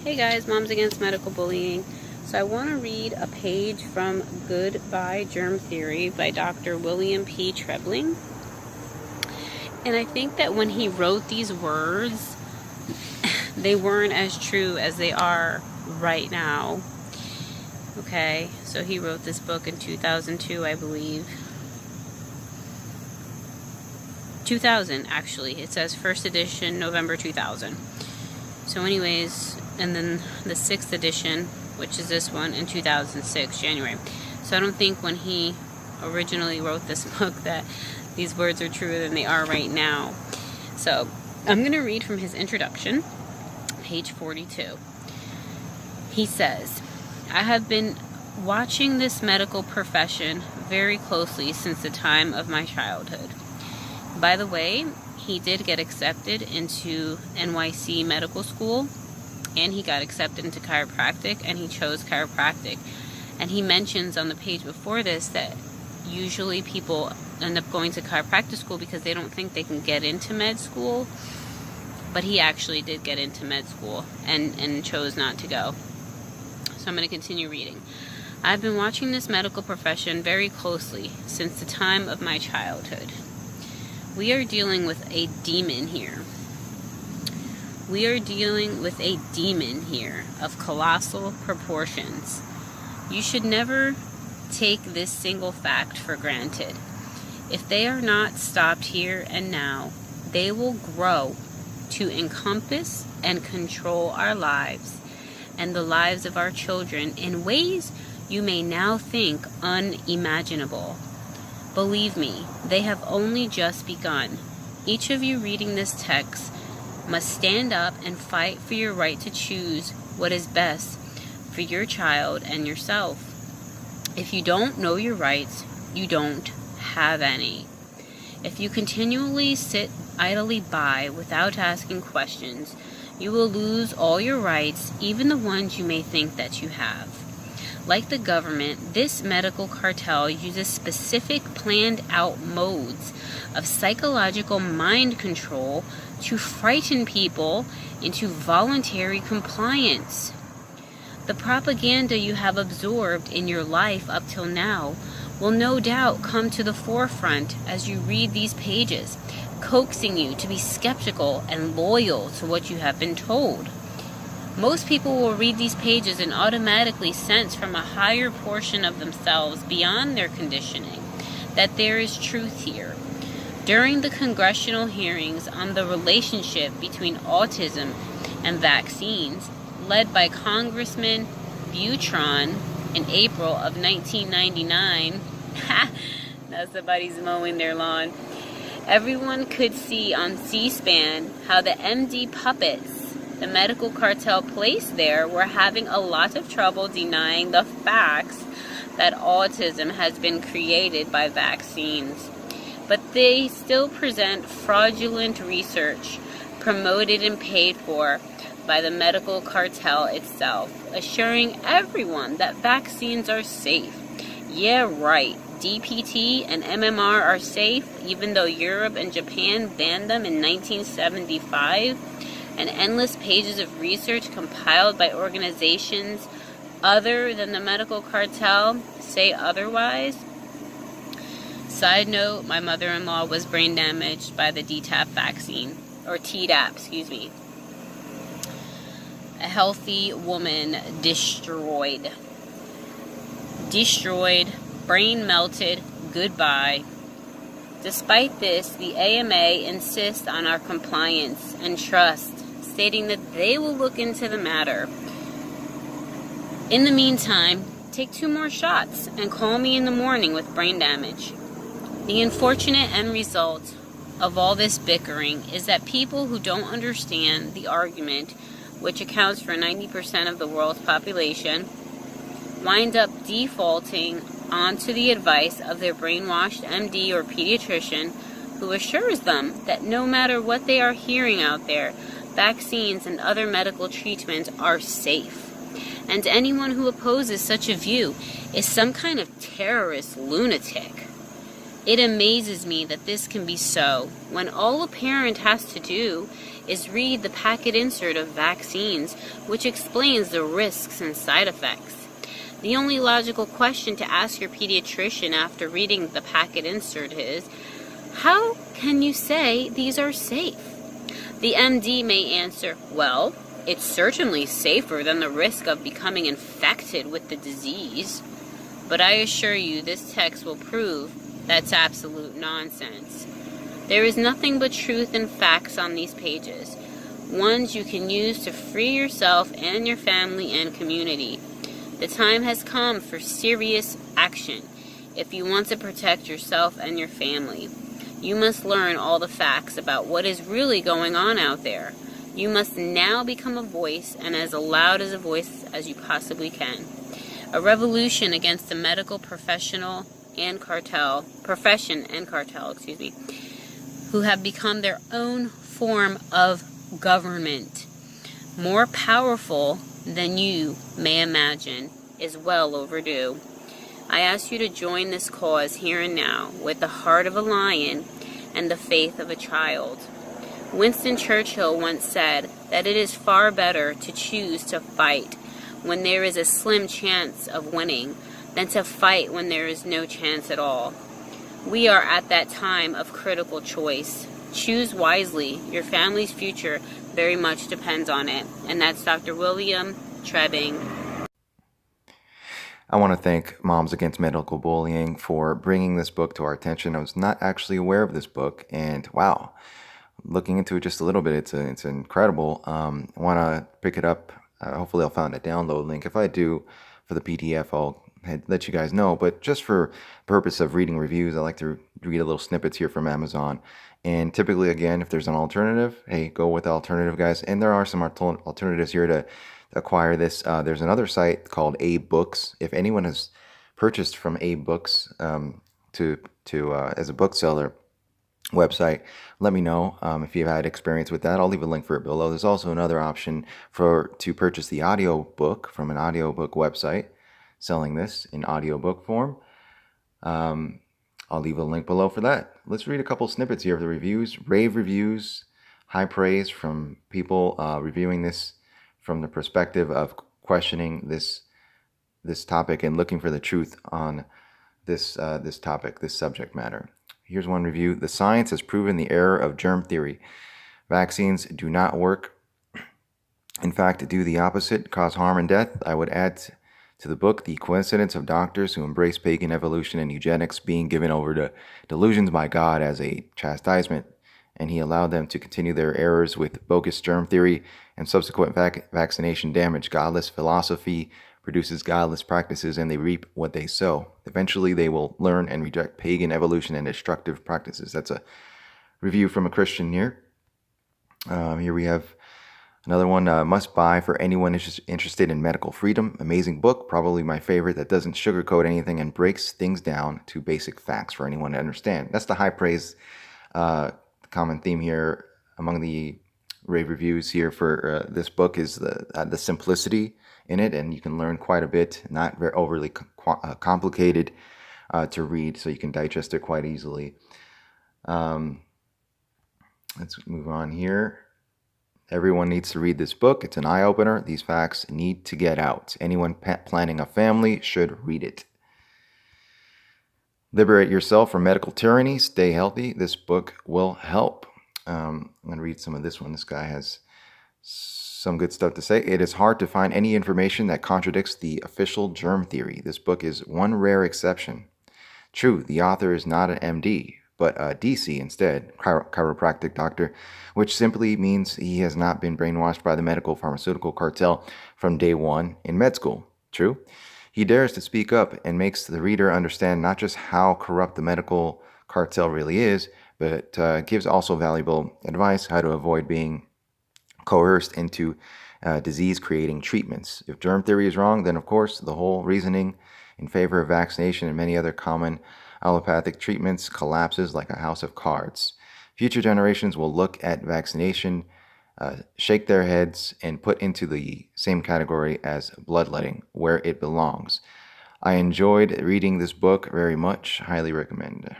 Hey guys, Moms Against Medical Bullying. So I want to read a page from Goodbye Germ Theory by Dr. William P. Trebling. And I think that when he wrote these words, they weren't as true as they are right now. Okay, so he wrote this book in 2002, I believe. 2000, actually. It says first edition, November 2000. So anyways, and then the 6th edition, which is this one, in 2006, January. So I don't think when he originally wrote this book that these words are truer than they are right now. So I'm going to read from his introduction, page 42. He says, I have been watching this medical profession very closely since the time of my childhood. By the way, he did get accepted into NYC Medical School, and he got accepted into chiropractic, and he chose chiropractic. And he mentions on the page before this that usually people end up going to chiropractic school because they don't think they can get into med school. But he actually did get into med school and chose not to go. So I'm going to continue reading. I've been watching this medical profession very closely since the time of my childhood. We are dealing with a demon here. We are dealing with a demon here of colossal proportions. You should never take this single fact for granted. If they are not stopped here and now, they will grow to encompass and control our lives and the lives of our children in ways you may now think unimaginable. Believe me, they have only just begun. Each of you reading this text must stand up and fight for your right to choose what is best for your child and yourself. If you don't know your rights, you don't have any. If you continually sit idly by without asking questions, you will lose all your rights, even the ones you may think that you have. Like the government, this medical cartel uses specific planned out modes of psychological mind control to frighten people into voluntary compliance. The propaganda you have absorbed in your life up till now will no doubt come to the forefront as you read these pages, coaxing you to be skeptical and loyal to what you have been told. Most people will read these pages and automatically sense from a higher portion of themselves beyond their conditioning that there is truth here. During the congressional hearings on the relationship between autism and vaccines, led by Congressman Butron in April of 1999, now somebody's mowing their lawn, everyone could see on C-SPAN how the MD puppets the medical cartel placed there were having a lot of trouble denying the facts that autism has been created by vaccines. But they still present fraudulent research promoted and paid for by the medical cartel itself, assuring everyone that vaccines are safe. Yeah, right. DPT and MMR are safe, even though Europe and Japan banned them in 1975. And endless pages of research compiled by organizations other than the medical cartel say otherwise. Side note, my mother-in-law was brain damaged by the DTaP vaccine, or Tdap, excuse me. A healthy woman destroyed, brain melted, goodbye. Despite this, the AMA insists on our compliance and trust, stating that they will look into the matter. In the meantime, take 2 more shots and call me in the morning with brain damage. The unfortunate end result of all this bickering is that people who don't understand the argument, which accounts for 90% of the world's population, wind up defaulting onto the advice of their brainwashed MD or pediatrician who assures them that no matter what they are hearing out there, vaccines and other medical treatments are safe. And anyone who opposes such a view is some kind of terrorist lunatic. It amazes me that this can be so, when all a parent has to do is read the packet insert of vaccines, which explains the risks and side effects. The only logical question to ask your pediatrician after reading the packet insert is, how can you say these are safe? The MD may answer, well, it's certainly safer than the risk of becoming infected with the disease. But I assure you this text will prove that's absolute nonsense. There is nothing but truth and facts on these pages, ones you can use to free yourself and your family and community. The time has come for serious action if you want to protect yourself and your family. You must learn all the facts about what is really going on out there. You must now become a voice, and as loud as a voice as you possibly can. A revolution against the medical profession and cartel, who have become their own form of government, more powerful than you may imagine, is well overdue. I ask you to join this cause here and now with the heart of a lion and the faith of a child. Winston Churchill once said that it is far better to choose to fight when there is a slim chance of winning than to fight when there is no chance at all. We are at that time of critical choice. Choose wisely. Your family's future very much depends on it. And that's Dr. William Trebbing. I want to thank Moms Against Medical Bullying for bringing this book to our attention. I was not actually aware of this book, and wow, looking into it just a little bit, it's incredible. I want to pick it up. Hopefully I'll find a download link. If I do, for the PDF, I'll let you guys know. But just for purpose of reading reviews, I like to read a little snippets here from Amazon. And typically, again, if there's an alternative, hey, go with the alternative, guys. And there are some alternatives here to acquire this. There's another site called A Books. If anyone has purchased from A Books as a bookseller website, let me know if you've had experience with that. I'll leave a link for it below. There's also another option to purchase the audio book from an audiobook website selling this in audiobook form. I'll leave a link below for that. Let's read a couple snippets here of the reviews. Rave reviews, high praise from people reviewing this from the perspective of questioning this topic and looking for the truth on this topic, this subject matter. Here's one review. The science has proven the error of germ theory. Vaccines do not work. In fact, do the opposite, cause harm and death. I would add to the book the coincidence of doctors who embrace pagan evolution and eugenics being given over to delusions by God as a chastisement, and he allowed them to continue their errors with bogus germ theory and subsequent vaccination damage. Godless philosophy produces godless practices, and they reap what they sow. Eventually, they will learn and reject pagan evolution and destructive practices. That's a review from a Christian here. Here we have another one, must buy for anyone interested in medical freedom. Amazing book, probably my favorite, that doesn't sugarcoat anything and breaks things down to basic facts for anyone to understand. That's the high praise common theme here among the rave reviews here for this book is the simplicity in it, and you can learn quite a bit, not very overly complicated to read, so you can digest it quite easily. Let's move on here. Everyone needs to read this book. It's an eye-opener. These facts need to get out. Anyone planning a family should read it. Liberate yourself from medical tyranny. Stay healthy. This book will help. I'm going to read some of this one. This guy has some good stuff to say. It is hard to find any information that contradicts the official germ theory. This book is one rare exception. True, the author is not an MD, but a DC instead, chiropractic doctor, which simply means he has not been brainwashed by the medical pharmaceutical cartel from day one in med school. True. He dares to speak up and makes the reader understand not just how corrupt the medical cartel really is, but gives also valuable advice how to avoid being coerced into disease-creating treatments. If germ theory is wrong, then of course the whole reasoning in favor of vaccination and many other common allopathic treatments collapses like a house of cards. Future generations will look at vaccination, shake their heads, and put into the same category as bloodletting, where it belongs. I enjoyed reading this book very much. Highly recommend.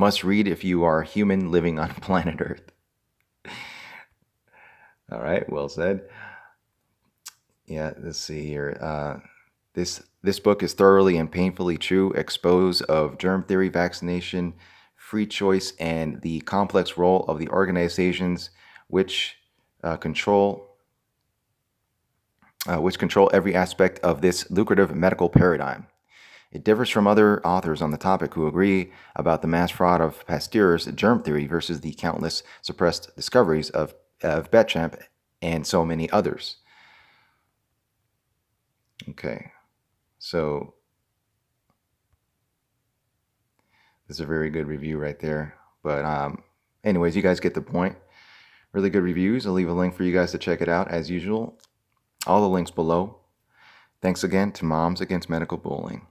Must read if you are a human living on planet Earth. All right, well said. Yeah, let's see here. This book is thoroughly and painfully true. Expose of germ theory, vaccination, free choice, and the complex role of the organizations which control every aspect of this lucrative medical paradigm. It differs from other authors on the topic who agree about the mass fraud of Pasteur's germ theory versus the countless suppressed discoveries of Betchamp and so many others. Okay, so this is a very good review right there. But anyways, you guys get the point. Really good reviews. I'll leave a link for you guys to check it out as usual. All the links below. Thanks again to Moms Against Medical Bullying.